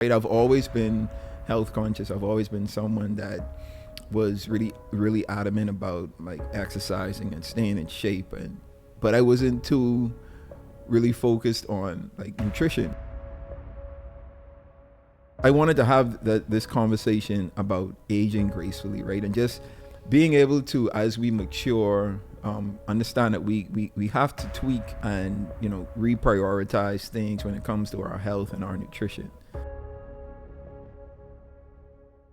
Right? I've always been health conscious. I've always been someone that was really adamant about like exercising and staying in shape, but I wasn't too really focused on like nutrition. I wanted to have this conversation about aging gracefully, right? And just being able to, as we mature, understand that we have to tweak and reprioritize things when it comes to our health and our nutrition.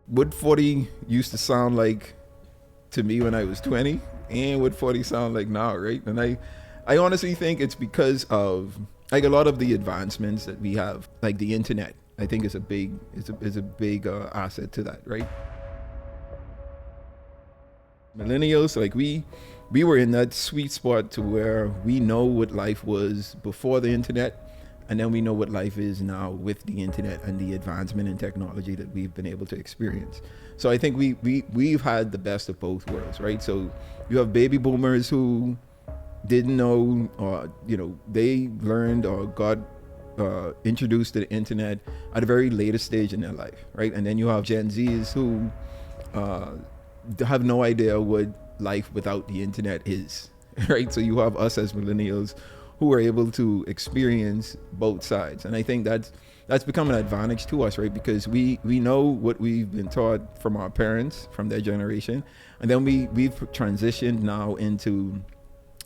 What 40 used to sound like to me when I was 20 and what 40 sound like now, right? And I honestly think it's because of like a lot of the advancements that we have, like the internet. I think is a big asset to that, right? Millennials, like we were in that sweet spot to where we know what life was before the internet, and then we know what life is now with the internet and the advancement in technology that we've been able to experience. So I think we've had the best of both worlds, right? So you have baby boomers who didn't know, or they learned or got introduced to the internet at a very later stage in their life, right? And then you have Gen Zs who have no idea what life without the internet is, right? So you have us as millennials who are able to experience both sides, and I think that's become an advantage to us, right? Because we know what we've been taught from our parents, from their generation, and then we've transitioned now into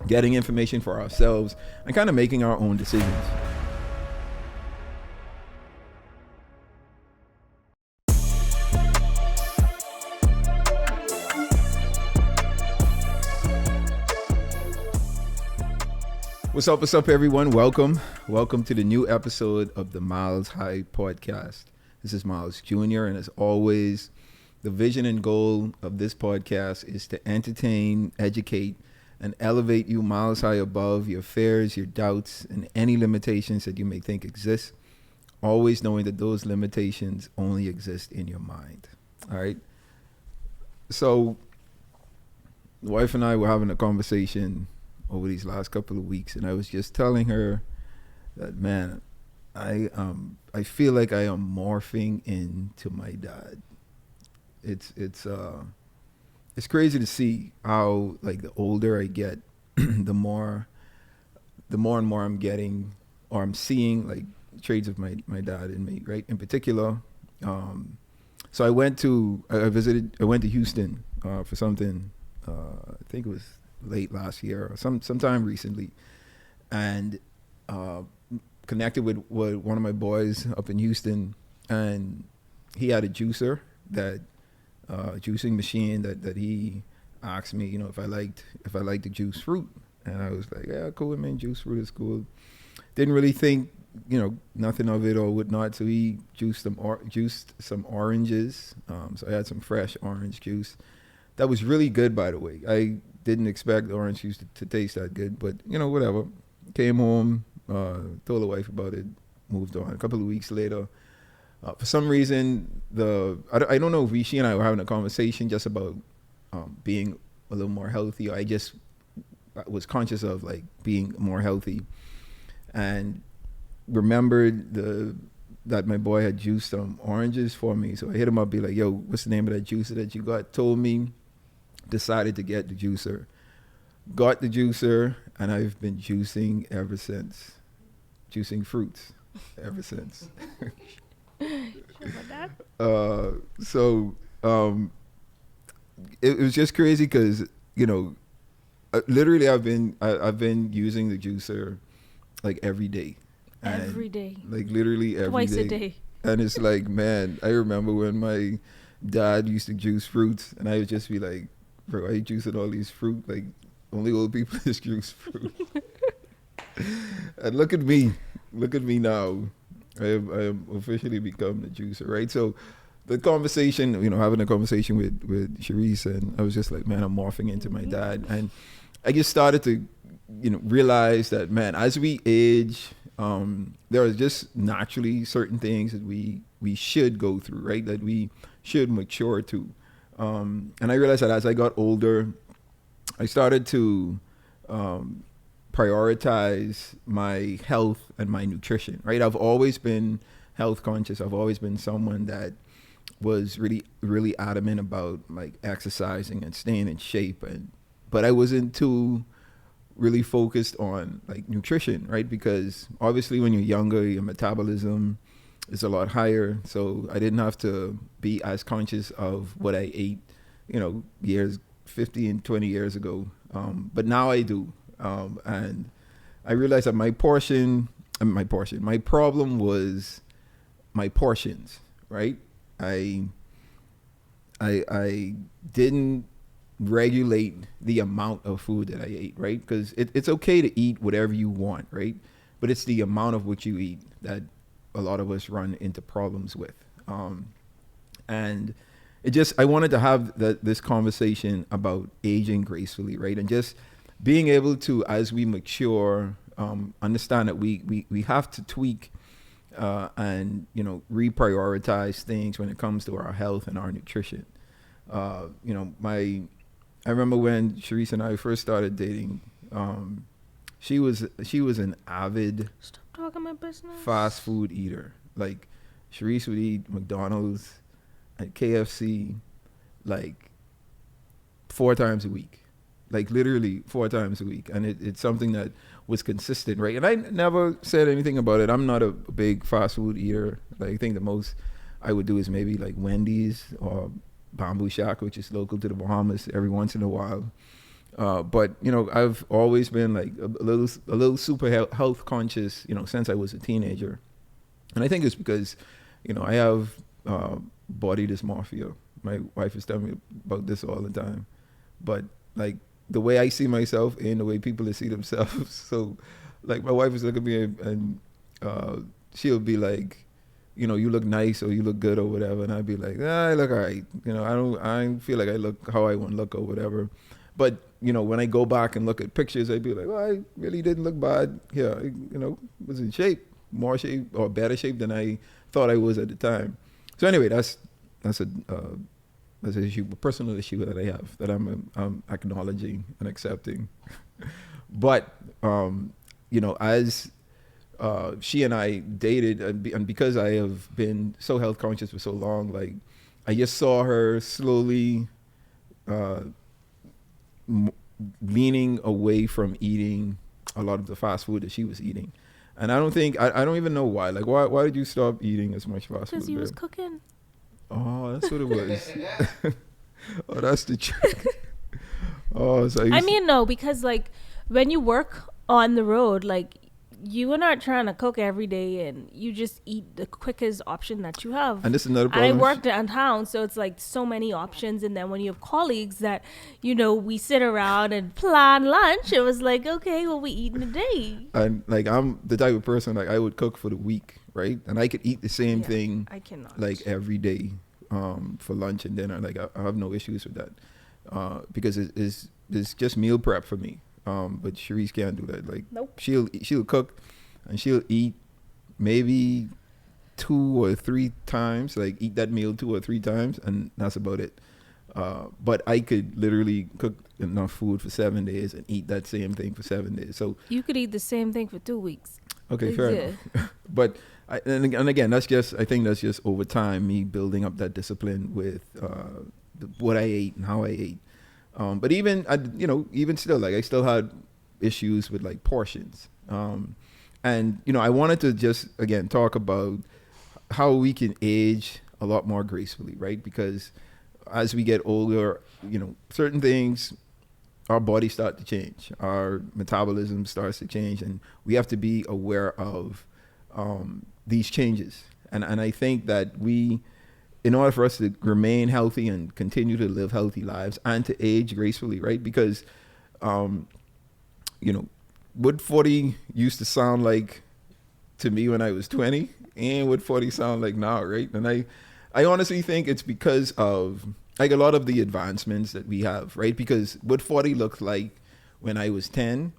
getting information for ourselves and kind of making our own decisions. What's up, everyone? Welcome to the new episode of the Miles High podcast. This is Miles Jr., and as always, the vision and goal of this podcast is to entertain, educate, and elevate you miles high above your fears, your doubts, and any limitations that you may think exist, always knowing that those limitations only exist in your mind. All right? So, the wife and I were having a conversation over these last couple of weeks, and I was just telling her that, man, I feel like I am morphing into my dad. It's crazy to see how, like, the older I get, the more and more I'm getting, or I'm seeing, like, traits of my dad in me, right? In particular, so I went to Houston for something. I think it was late last year or sometime recently, and connected with one of my boys up in Houston, and he had a juicer, that juicing machine that he asked me, if I liked to juice fruit, and I was like, yeah, cool, man, juice fruit is cool. Didn't really think nothing of it or whatnot, so he juiced some oranges. So I had some fresh orange juice that was really good, by the way. I didn't expect the orange juice to taste that good, but whatever. Came home, told the wife about it, moved on. A couple of weeks later, for some reason, I don't know if she and I were having a conversation just about being a little more healthy. I was conscious of like being more healthy, and remembered that my boy had juiced some oranges for me. So I hit him up, be like, yo, what's the name of that juicer that you got? Told me. Decided to get the juicer. Got the juicer, and I've been juicing ever since. Juicing fruits ever since. So it was just crazy because literally I've been using the juicer like every day. Every day. Like literally every Twice day. a day. And it's like, man, I remember when my dad used to juice fruits, and I would just be like, bro, I juicing all these fruit, like only old people just juice fruit. And look at me now. I am officially become the juicer, right? So the conversation, having a conversation with Sharice, and I was just like, man, I'm morphing into my dad. And I just started to, realize that, man, as we age, there are just naturally certain things that we should go through, right? That we should mature to. And I realized that as I got older, I started to prioritize my health and my nutrition, right? I've always been health conscious. I've always been someone that was really, really adamant about like exercising and staying in shape, but I wasn't too really focused on like nutrition, right? Because obviously when you're younger, your metabolism is a lot higher. So I didn't have to be as conscious of what I ate, years, 50 and 20 years ago. But now I do. And I realized that my problem was my portions, right? I didn't regulate the amount of food that I ate, right? Because it's okay to eat whatever you want, right? But it's the amount of what you eat that a lot of us run into problems with. And I wanted to have this conversation about aging gracefully, right? And just being able to, as we mature, understand that we have to tweak and reprioritize things when it comes to our health and our nutrition. I remember when Sharice and I first started dating, she was an avid Stop talking my business. fast food eater. Like Sharice would eat McDonald's and KFC like 4 times a week. Like literally 4 times a week. And it's something that was consistent, right? And I never said anything about it. I'm not a big fast food eater. Like I think the most I would do is maybe like Wendy's or Bamboo Shack, which is local to the Bahamas, every once in a while. But I've always been like a little super health conscious, since I was a teenager. And I think it's because, I have body dysmorphia. My wife is telling me about this all the time. But like the way I see myself ain't the way people see themselves. So like my wife is looking at me and she'll be like, you look nice or you look good or whatever. And I'd be like, I look all right. I feel like I look how I want to look or whatever. But, when I go back and look at pictures, I'd be like, well, I really didn't look bad. Yeah, I, was in shape, more shape or better shape than I thought I was at the time. So anyway, that's an issue, a personal issue that I have that I'm acknowledging and accepting. But, as she and I dated, and because I have been so health conscious for so long, like I just saw her slowly leaning away from eating a lot of the fast food that she was eating. And I don't even know why. Like, why did you stop eating as much fast food? Because he was cooking. Oh, that's what it was. Oh, that's the trick. Oh, so no, because like when you work on the road, like you are not trying to cook every day and you just eat the quickest option that you have. And this is another problem. And I work downtown, so it's like so many options. And then when you have colleagues that, we sit around and plan lunch, it was like, okay, what we eat in a day? And like, I'm the type of person, like I would cook for the week, right? And I could eat the same thing. I cannot. Like every day for lunch and dinner. Like I have no issues with that because it's just meal prep for me. But Sharice can't do that. Like, nope. She'll cook and she'll eat maybe 2 or 3 times, like eat that meal 2 or 3 times, and that's about it. But I could literally cook enough food for 7 days and eat that same thing for 7 days. So you could eat the same thing for 2 weeks. Okay, fair enough. But and again, I think that's just over time me building up that discipline with what I ate and how I ate. But even still, like I still had issues with like portions. And I wanted to just again talk about how we can age a lot more gracefully, right? Because as we get older, certain things, our bodies start to change, our metabolism starts to change, and we have to be aware of these changes. And I think that in order for us to remain healthy and continue to live healthy lives and to age gracefully, right? Because, what 40 used to sound like to me when I was 20 and what 40 sound like now, right? And I honestly think it's because of like a lot of the advancements that we have, right? Because what 40 looked like when I was 10,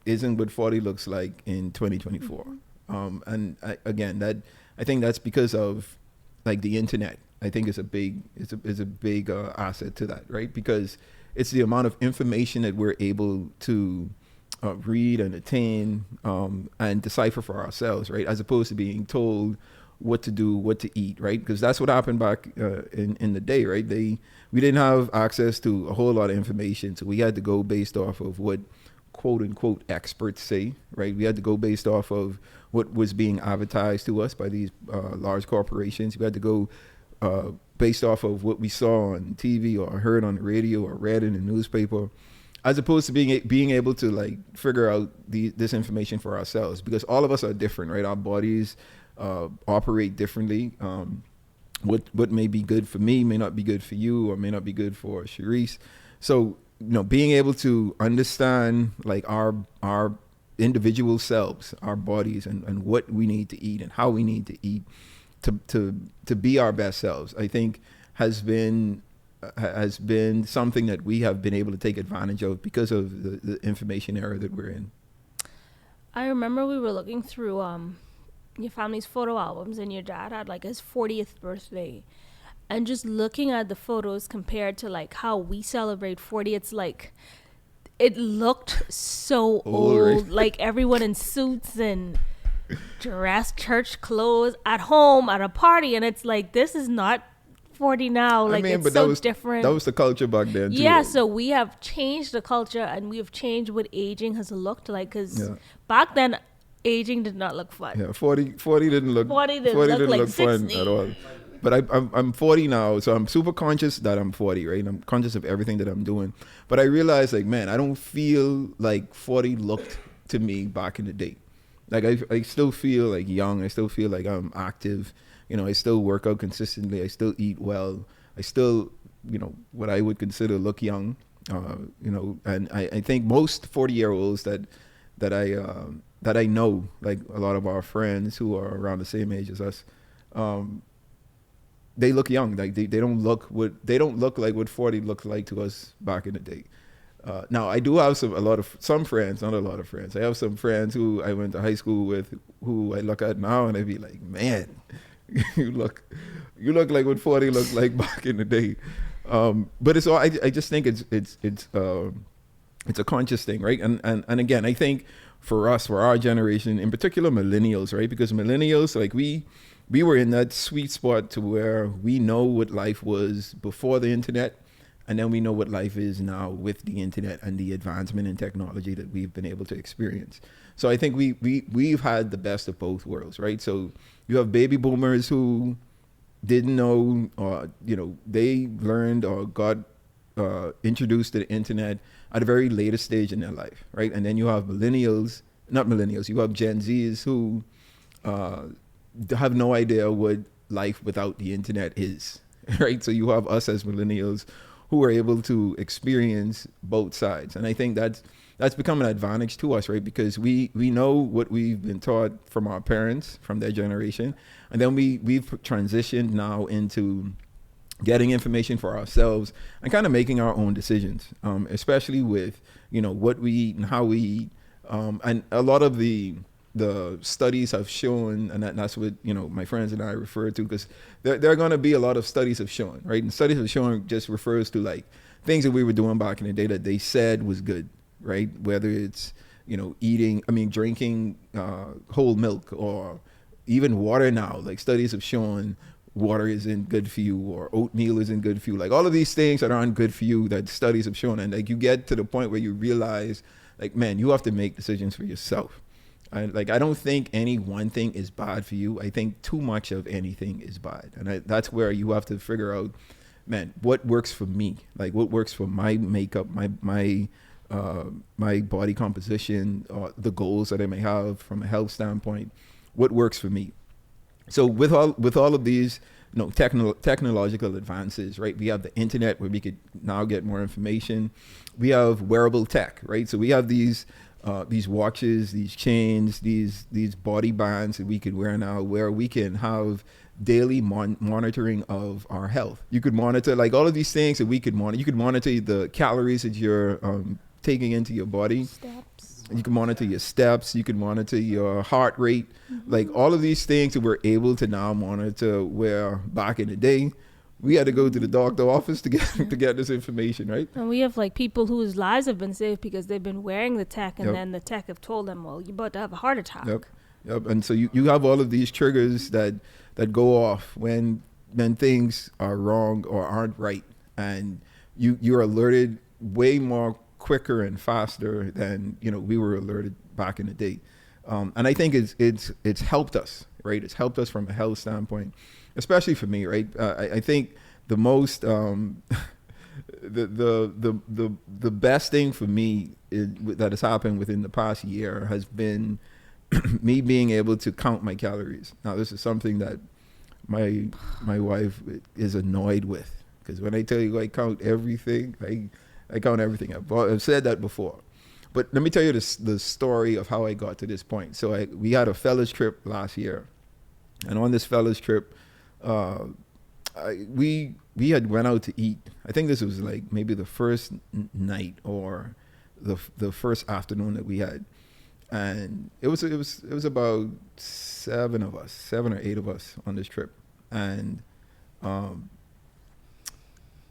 isn't what 40 looks like in 2024. And I think that's because of like the internet. I think it's a big asset to that, right? Because it's the amount of information that we're able to read and attain and decipher for ourselves, right? As opposed to being told what to do, what to eat, right? Because that's what happened back in the day, right? We didn't have access to a whole lot of information, so we had to go based off of what quote unquote experts say, right? We had to go based off of what was being advertised to us by these large corporations. We had to go based off of what we saw on TV or heard on the radio or read in the newspaper, as opposed to being able to like figure out this information for ourselves, because all of us are different, right? Our bodies operate differently. What may be good for me may not be good for you, or may not be good for Sharice. So, being able to understand like our individual selves, our bodies, and what we need to eat and how we need to eat to be our best selves, I think has been something that we have been able to take advantage of because of the information era that we're in. I remember we were looking through your family's photo albums, and your dad had like his 40th birthday, and just looking at the photos compared to like how we celebrate 40, it's like it looked so old, like everyone in suits and dress church clothes at home at a party, and it's like, this is not 40 now. Like, it's but so different. That was the culture back then too. Yeah, so we have changed the culture, and we have changed what aging has looked like, because back then aging did not look fun. Yeah, 40 didn't look 40 didn't like look 60. fun at all. But I'm 40 now, so I'm super conscious that I'm 40, right? I'm conscious of everything that I'm doing. But I realized, like, man, I don't feel like 40 looked to me back in the day. Like, I still feel like young. I still feel like I'm active. I still work out consistently. I still eat well. I still, what I would consider look young. And I think most 40-year-olds that I know, like a lot of our friends who are around the same age as us, they look young. Like they don't look like what 40 looked like to us back in the day. Now I do have some friends, not a lot of friends. I have some friends who I went to high school with, who I look at now and I be like, man, you look like what 40 looked like back in the day. But it's all, I just think it's a conscious thing, right? And again, I think for us, for our generation, in particular millennials, right? Because millennials, like we were in that sweet spot to where we know what life was before the internet, and then we know what life is now with the internet and the advancement in technology that we've been able to experience. So I think we've had the best of both worlds, right? So you have baby boomers who didn't know, or they learned or got introduced to the internet at a very later stage in their life, right? And then you have you have Gen Zs who have no idea what life without the internet is, right? So you have us as millennials who are able to experience both sides. And I think that's become an advantage to us, right? Because we know what we've been taught from our parents, from their generation. And then we've transitioned now into getting information for ourselves and kind of making our own decisions, especially with, what we eat and how we eat. And a lot of the studies have shown, and that's what, my friends and I refer to, because there are going to be a lot of studies have shown, right? And studies have shown just refers to like things that we were doing back in the day that they said was good, right? Whether it's, drinking whole milk, or even water now. Like studies have shown water isn't good for you, or oatmeal isn't good for you. Like all of these things that aren't good for you that studies have shown. And like you get to the point where you realize, like, man, you have to make decisions for yourself. I don't think any one thing is bad for you. I think too much of anything is bad. And that's where you have to figure out, man, what works for me? Like what works for my makeup, my body composition, or the goals that I may have from a health standpoint, what works for me? So with all of these, technological advances, right? We have the internet where we could now get more information. We have wearable tech, right? So we have these watches, these chains, these body bands that we could wear now, where we can have daily monitoring of our health. You could monitor like all of these things that we could monitor. You could monitor the calories that you're taking into your body. Steps. You can monitor your steps. You can monitor your heart rate. Mm-hmm. Like all of these things that we're able to now monitor, where back in the day, we had to go to the doctor office to get this information, right? And we have like people whose lives have been saved because they've been wearing the tech, and Yep. then the tech have told them, well, you're about to have a heart attack. Yep. And so you have all of these triggers that go off when things are wrong or aren't right, and you're alerted way more quicker and faster than we were alerted back in the day. And I think it's helped us, right? It's helped us from a health standpoint, especially for me, right? I think the most the best thing for me that has happened within the past year has been me being able to count my calories. Now, this is something that my wife is annoyed with, because when I tell you I count everything, I count everything. I've said that before. But let me tell you the story of how I got to this point. So we had a fellas trip last year, and on this fellas trip, we had went out to eat. I think this was like maybe the first night or the first afternoon that we had, and it was about 7 or 8 of us on this trip, and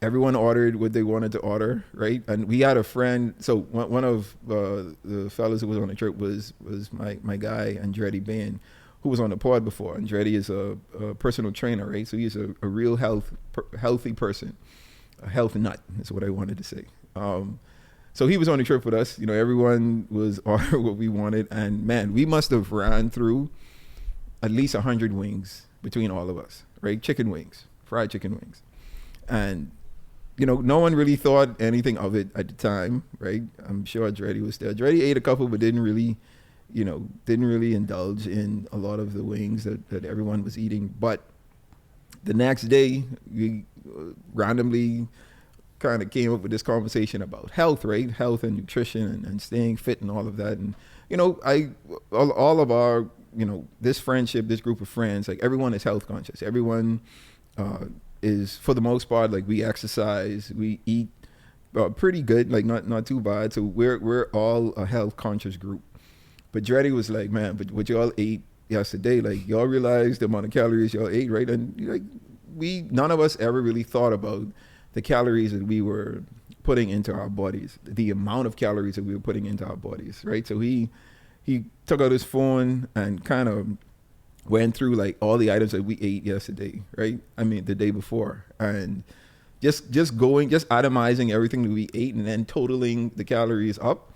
everyone ordered what they wanted to order, right? And we had a friend. So one of the fellas who was on the trip was my guy Andretti Bain, who was on the pod before. Andretti is a personal trainer, right? So he's a real healthy person, a health nut is what I wanted to say. So he was on the trip with us. Everyone was ordering what we wanted, and man, we must have ran through at least 100 wings between all of us, right? Chicken wings, fried chicken wings, and no one really thought anything of it at the time, right? I'm sure Andretti was there. Andretti ate a couple, but didn't really indulge in a lot of the wings that everyone was eating. But the next day, we randomly kind of came up with this conversation about health, right? Health and nutrition and staying fit and all of that. And, all of our, this friendship, this group of friends, like everyone is health conscious. Everyone is, for the most part, like we exercise, we eat pretty good, like not too bad. So we're all a health conscious group. But Dreddy was like, man, but what y'all ate yesterday, like y'all realize the amount of calories y'all ate, right? And like none of us ever really thought about the calories that we were putting into our bodies, the amount of calories that we were putting into our bodies, right? So he took out his phone and kind of went through like all the items that we ate yesterday, right? I mean, the day before, and just itemizing everything that we ate and then totaling the calories up.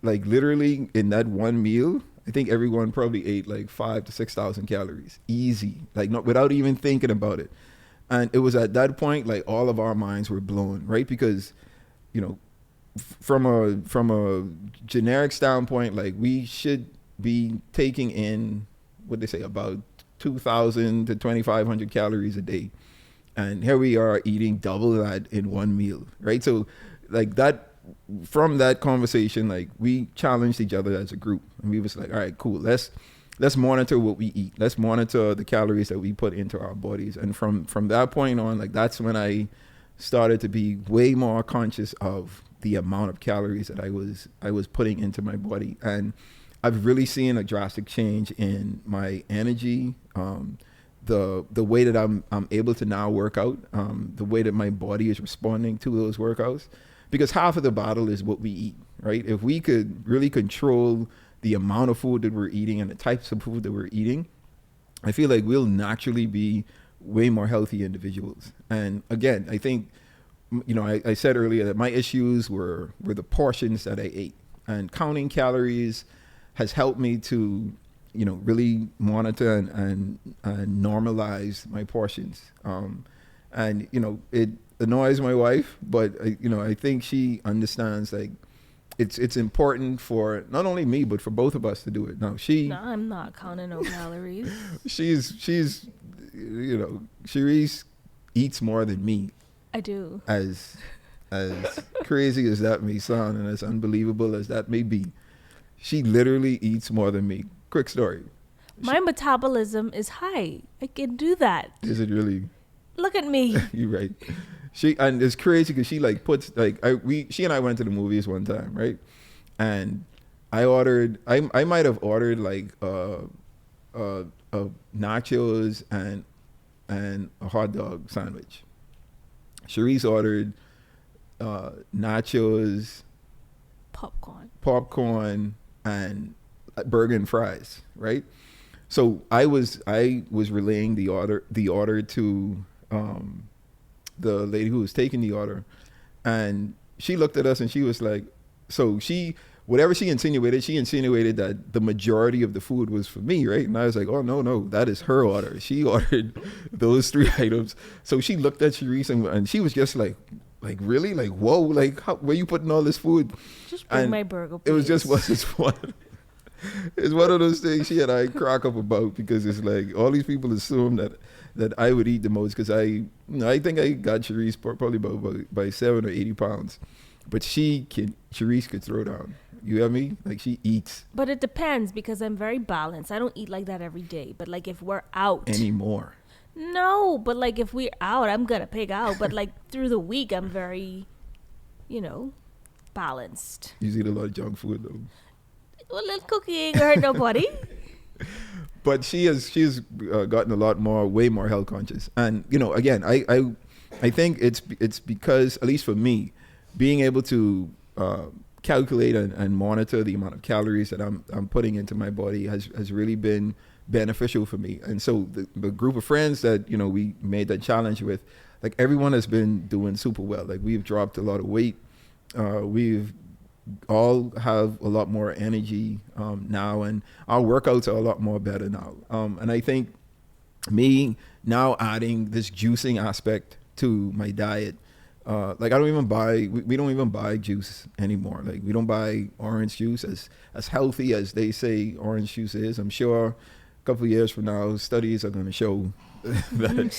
Like literally in that one meal, I think everyone probably ate like 5,000 to 6,000 calories, easy, like not without even thinking about it. And it was at that point, like all of our minds were blown, right? Because, from a generic standpoint, like we should be taking in what they say about 2,000 to 2,500 calories a day, and here we are eating double that in one meal, right? So, like that. From that conversation, like we challenged each other as a group, and we was like, all right, cool, let's monitor what we eat, let's monitor the calories that we put into our bodies. And from that point on, like that's when I started to be way more conscious of the amount of calories that I was putting into my body. And I've really seen a drastic change in my energy, the way that I'm able to now work out, the way that my body is responding to those workouts. Because half of the battle is what we eat, right? If we could really control the amount of food that we're eating and the types of food that we're eating, I feel like we'll naturally be way more healthy individuals. And again, I think, I said earlier that my issues were the portions that I ate. And counting calories has helped me to, really monitor and normalize my portions. And, it annoys my wife, but I think she understands like it's important for not only me but for both of us to do it. No, I'm not counting no calories. she's Cherise eats more than me. I do. As crazy as that may sound and as unbelievable as that may be, she literally eats more than me. Quick story. My metabolism is high. I can do that. Is it really? Look at me. You're right. And it's crazy because she like puts like she and I went to the movies one time, right? And I might have ordered like nachos and a hot dog sandwich, Sharice ordered nachos, popcorn, and burger and fries, right? So I was relaying the order to the lady who was taking the order, and she looked at us and she was like, so whatever she insinuated that the majority of the food was for me, right? And I was like, oh no, that is her order. She ordered those 3 items. So she looked at Sharice and she was just like really, like, whoa, like, where you putting all this food? Just bring my burger, please. It was just it's one of those things she and I crack up about, because it's like all these people assume that I would eat the most, because I think I got Sharice probably by 7 or 80 pounds, but Sharice could throw down. You hear me? Like, she eats. But it depends, because I'm very balanced. I don't eat like that every day. But like if we're out anymore. No, but like if we're out, I'm gonna pig out. But like through the week, I'm very, balanced. You eat a lot of junk food though. Well, little cookie ain't gonna hurt nobody. But she's gotten way more health conscious, and again, I think it's because, at least for me, being able to calculate and monitor the amount of calories that I'm putting into my body has really been beneficial for me. And so the group of friends that we made that challenge with, like, everyone has been doing super well. Like, we've dropped a lot of weight. We've all have a lot more energy now, and our workouts are a lot more better now. And I think me now adding this juicing aspect to my diet, like, we don't even buy juice anymore. Like, we don't buy orange juice, as healthy as they say orange juice is. I'm sure a couple of years from now, studies are going to show that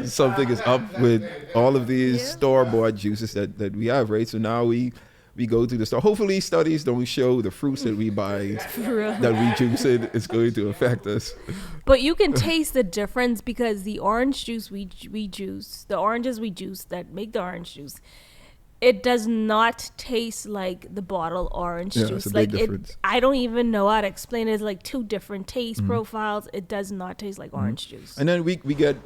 something is up with all of these store-bought juices that we have, right? So now we go to the store. Hopefully studies don't show the fruits that we buy that we juice is going to affect us. But you can taste the difference, because the orange juice we juice, the oranges we juice that make the orange juice, it does not taste like the bottle orange juice. It's a like big difference. I don't even know how to explain it. It's like 2 different taste profiles. It does not taste like orange juice. And then we get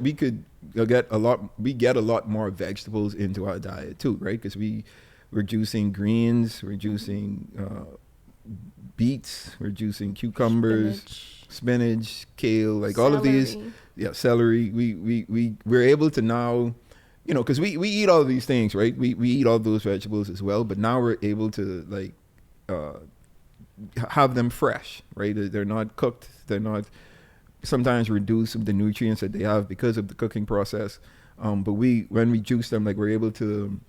a lot more vegetables into our diet too, right? Because we're juicing greens, we're juicing beets, we're juicing cucumbers, spinach, kale, like celery. All of these, celery. We're able to now, because we eat all of these things, right? We eat all those vegetables as well, but now we're able to, like, have them fresh, right? They're not cooked. They're not sometimes reduced of the nutrients that they have because of the cooking process. But when we juice them, like, we're able to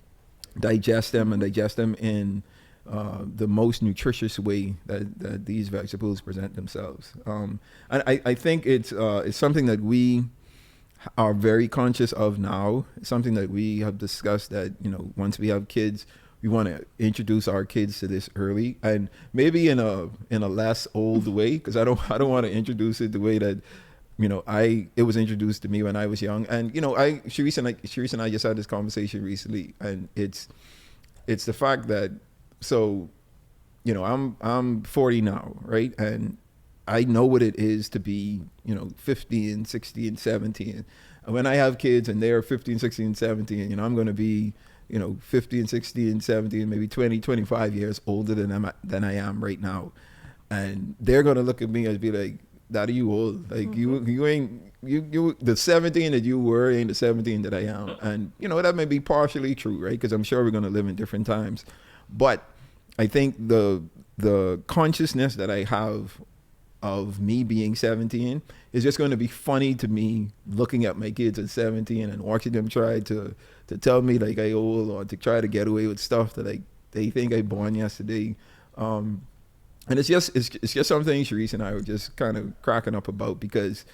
digest them in the most nutritious way that these vegetables present themselves. And I think it's something that we are very conscious of now. It's something that we have discussed that, once we have kids, we want to introduce our kids to this early, and maybe in a less old way, because I don't want to introduce it the way that it was introduced to me when I was young. And Sharice and I just had this conversation recently, and it's the fact that, so I'm 40 now, right? And I know what it is to be 15, 16, 17. And when I have kids and they're 15, 16, 17, I'm going to be 15, 16, 17, maybe 20, 25 years older than I am right now. And they're going to look at me and be like, Daddy, you old. Like, you ain't, the 17 that you were ain't the 17 that I am. And, that may be partially true, right? Because I'm sure we're going to live in different times. But I think the consciousness that I have of me being 17 is just going to be funny to me, looking at my kids at 17 and watching them try to tell me like I old, or to try to get away with stuff that they think I born yesterday. And it's just something Sharice and I were just kind of cracking up about, because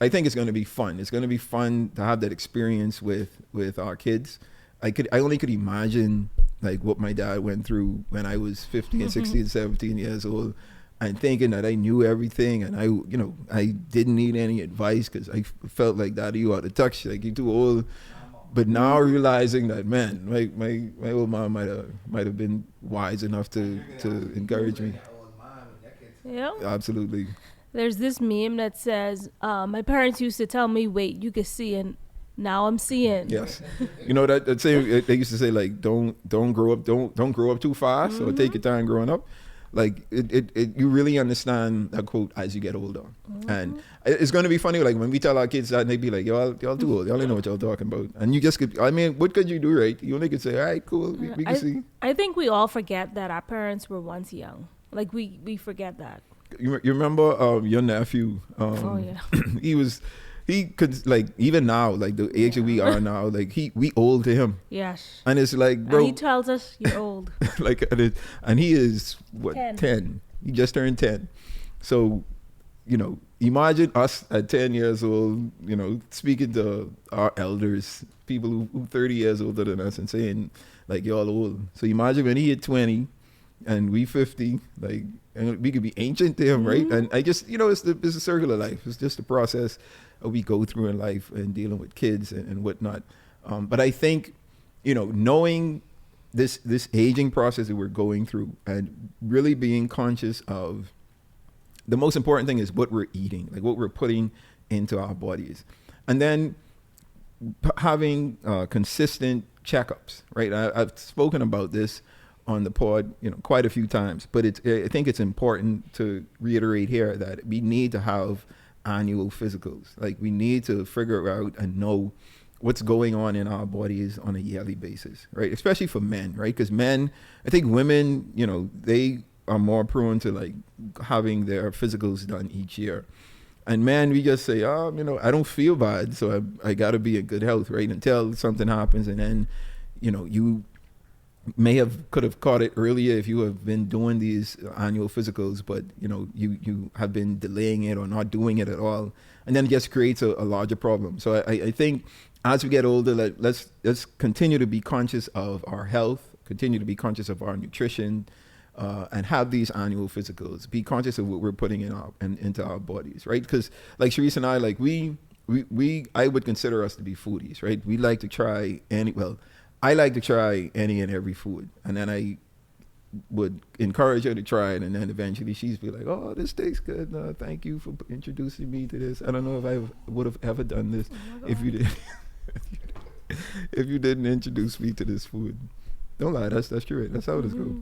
I think it's going to be fun. It's going to be fun to have that experience with our kids. I only could imagine like what my dad went through when I was 15, 16, 17 years old, and thinking that I knew everything, and I didn't need any advice, because I felt like, Daddy, you out of touch, like you're too old. But now realizing that, man, my old mom might have been wise enough to encourage me. Yeah, absolutely. There's this meme that says, my parents used to tell me, wait, you can see, and Now I'm seeing. Yes. You know that saying they used to say, like, don't grow up don't grow up too fast, or take your time growing up. Like it you really understand that quote as you get older. And it's going to be funny, like when we tell our kids that, and they be like, y'all too old, y'all don't know what y'all talking about. And you just could, I mean, what could you do, right? You only could say, all right, cool, we can see. I think we all forget that our parents were once young. Like we forget that. You remember your nephew? Oh yeah. he could, like, even now, like the age that we are now, like we old to him. Yes. And it's like, bro, And he tells us you're old. like, and he is what, 10. He just turned 10. So, you know, imagine us at 10 years old, you know, speaking to our elders, people who 30 years older than us, and saying, like, y'all old. So imagine when he hit 20 and we 50, like, and we could be ancient to him, right? And I just, you know, it's a circle of life. It's just the process we go through in life and dealing with kids and whatnot. But I think, you know, knowing this aging process that we're going through and really being conscious of, the most important thing is what we're eating, like what we're putting into our bodies. And then having consistent checkups, right? I've spoken about this on the pod, you know, quite a few times, but I think it's important to reiterate here that we need to have annual physicals. Like, we need to figure out and know what's going on in our bodies on a yearly basis, right? Especially for men, right? Because men, I think women, you know, they are more prone to like having their physicals done each year. And men, we just say, oh, you know, I don't feel bad, so I got to be in good health, right? Until something happens, and then, you know, you could have caught it earlier if you have been doing these annual physicals, but you know, you have been delaying it or not doing it at all, and then it just creates a larger problem. So I think as we get older, let's continue to be conscious of our health, continue to be conscious of our nutrition, and have these annual physicals. Be conscious of what we're putting into our bodies, right? Because like Sharice and I, like I would consider us to be foodies, right? We like to try I like to try any and every food, and then I would encourage her to try it, and then eventually she'd be like, oh, this tastes good. Thank you for introducing me to this. I don't know if I would have ever done this if you did if you didn't introduce me to this food. Don't lie, that's true. That's how it goes.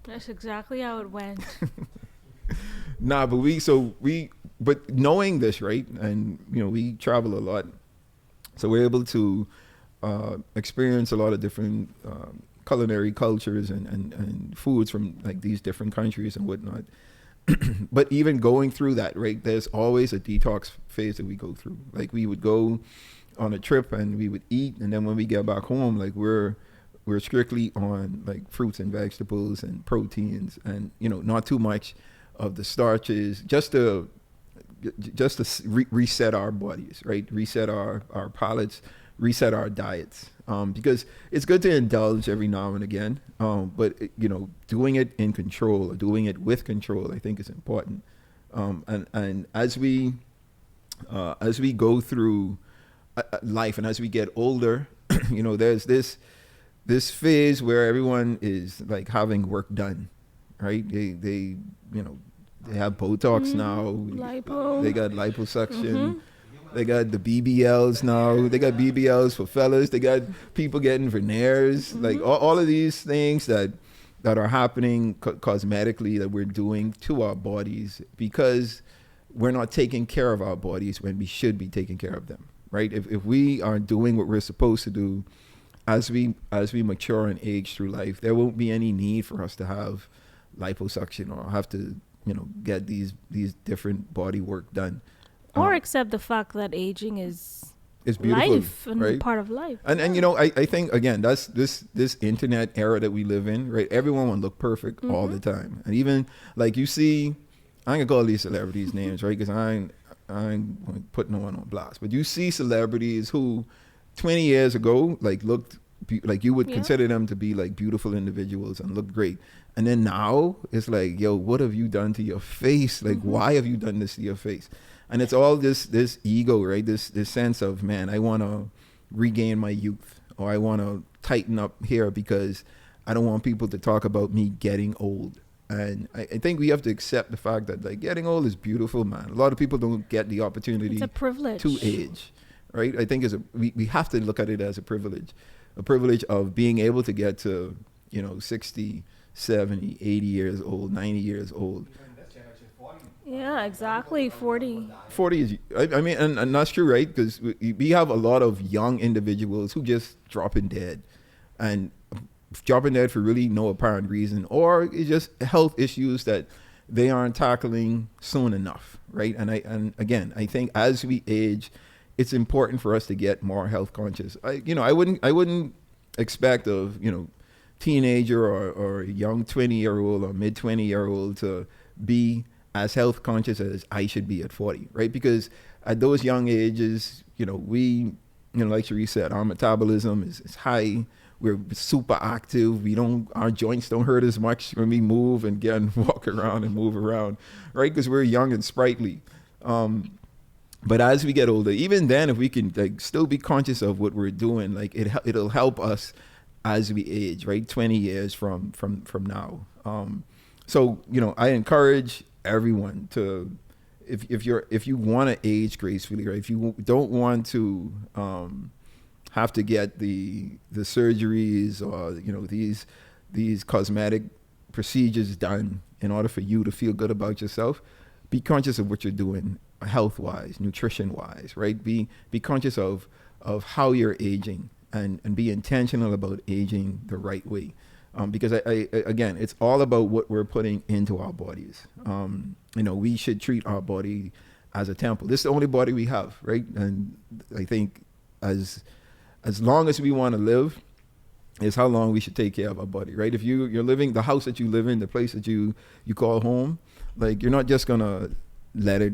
That's exactly how it went. Nah, but knowing this, right, and you know, we travel a lot, so we're able to experience a lot of different culinary cultures and foods from like these different countries and whatnot. But even going through that, right, there's always a detox phase that we go through. Like, we would go on a trip and we would eat, and then when we get back home, like we're strictly on like fruits and vegetables and proteins, and you know, not too much of the starches, just to reset our bodies, right? Reset our palates, reset our diets, because it's good to indulge every now and again, but you know, doing it in control or doing it with control, I think is important. And as we go through life and as we get older, you know, there's this phase where everyone is like having work done, right? They you know, they have Botox now. Lipo. They got liposuction. They got the BBLs now. They got BBLs for fellas. They got people getting veneers. Like all of these things that are happening cosmetically that we're doing to our bodies because we're not taking care of our bodies when we should be taking care of them, right? If we are doing what we're supposed to do as we mature and age through life, there won't be any need for us to have liposuction or have to, you know, get these different body work done. Or accept the fact that aging is beautiful, life and right? part of life. And you know, I think again, that's this internet era that we live in, right? Everyone want to look perfect all the time. And even like you see, I ain't gonna call these celebrities names, right? Because I ain't putting no one on blast. But you see celebrities who 20 years ago like looked like you would consider them to be like beautiful individuals and look great. And then now it's like, yo, what have you done to your face? Like, why have you done this to your face? And it's all this ego, right? This sense of, man, I want to regain my youth, or I want to tighten up here because I don't want people to talk about me getting old. And I think we have to accept the fact that like getting old is beautiful, man. A lot of people don't get the opportunity It's a privilege to age, right? I think we have to look at it as a privilege of being able to get to, 60, 70, 80 years old, 90 years old. Yeah, exactly. 40. 40 is, I mean, and that's true, right? Because we have a lot of young individuals who just dropping dead, and dropping dead for really no apparent reason, or it's just health issues that they aren't tackling soon enough, right? And again, I think as we age, it's important for us to get more health conscious. I wouldn't expect of, teenager or young 20-year-old or mid 20-year-old to be as health conscious as I should be at 40, right? Because at those young ages, we, like Cherise said, our metabolism is high. We're super active. Our joints don't hurt as much when we move and get and walk around and move around, right? Because we're young and sprightly. But as we get older, even then, if we can still be conscious of what we're doing, it'll help us as we age, right? 20 years from now. So I encourage everyone to, if you want to age gracefully, right? If you don't want to have to get the surgeries or these cosmetic procedures done in order for you to feel good about yourself, be conscious of what you're doing health wise, nutrition wise, right? Be conscious of how you're aging and be intentional about aging the right way. Because I again, it's all about what we're putting into our bodies. We should treat our body as a temple. This is the only body we have, right? And I think as long as we want to live is how long we should take care of our body, right? If you're living, the house that you live in, the place that you call home, you're not just gonna let it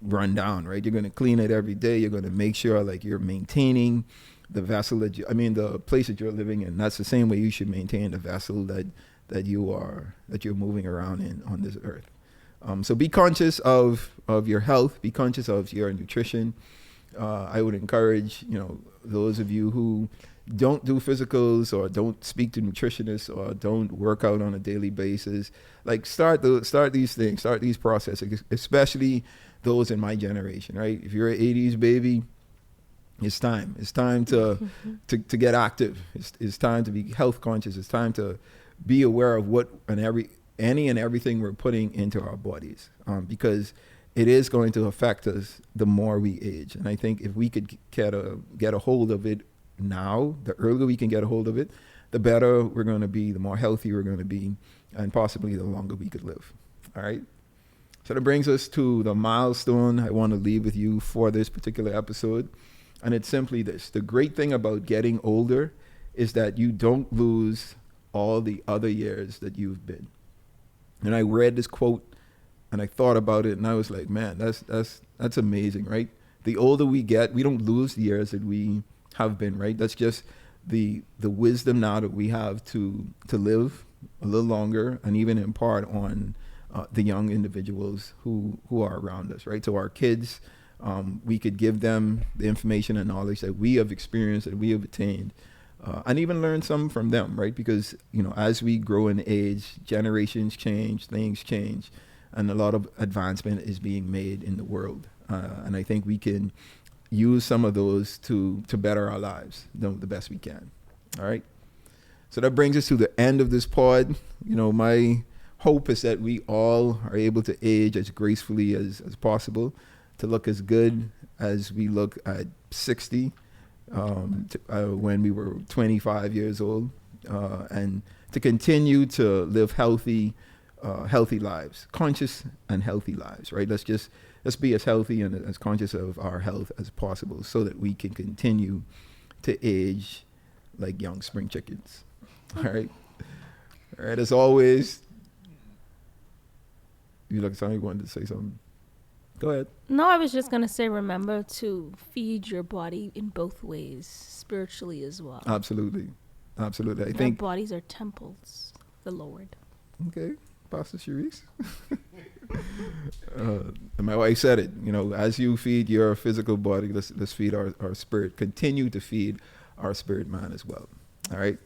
run down, right? You're gonna clean it every day. You're gonna make sure you're maintaining the vessel the place that you're living in. That's the same way you should maintain the vessel that you're moving around in on this earth. So be conscious of your health. Be conscious of your nutrition. I would encourage those of you who don't do physicals or don't speak to nutritionists or don't work out on a daily basis, start these things, start these processes, especially those in my generation, right? If you're an 80s baby, it's time to get active. It's time to be health conscious. It's time to be aware of what any and everything we're putting into our bodies, because it is going to affect us the more we age. And I think if we could get a hold of it now, the earlier we can get a hold of it, the better we're going to be, the more healthy we're going to be, and possibly the longer we could live. All right. So that brings us to the milestone I want to leave with you for this particular episode. And it's simply this: the great thing about getting older is that you don't lose all the other years that you've been. And I read this quote and I thought about it and I was like, man, that's amazing, right? The older we get, we don't lose the years that we have been, right? That's just the wisdom now that we have to live a little longer and even impart on the young individuals who are around us, right? So our kids, we could give them the information and knowledge that we have experienced, that we have attained, and even learn some from them, right? Because, as we grow in age, generations change, things change, and a lot of advancement is being made in the world. And I think we can use some of those to better our lives the best we can. All right. So that brings us to the end of this pod. My hope is that we all are able to age as gracefully as possible, to look as good as we look at 60 when we were 25 years old, and to continue to live healthy lives, conscious and healthy lives, right? Let's be as healthy and as conscious of our health as possible so that we can continue to age like young spring chickens. All right. All right. As always, you look, somebody wanted to say something. Go ahead. No, I was just going to say, remember to feed your body in both ways, spiritually as well. Absolutely. I think our bodies are temples, the Lord. Okay. Pastor Cherise. And my wife said it, as you feed your physical body, let's feed our spirit. Continue to feed our spirit man as well. All right.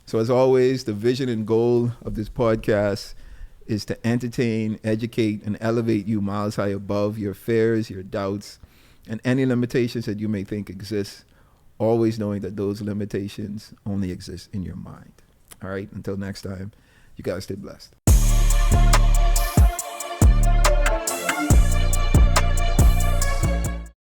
So as always, the vision and goal of this podcast is to entertain, educate, and elevate you miles high above your fears, your doubts, And any limitations that you may think exist, always knowing that those limitations only exist in your mind. All right. Until next time, you guys stay blessed.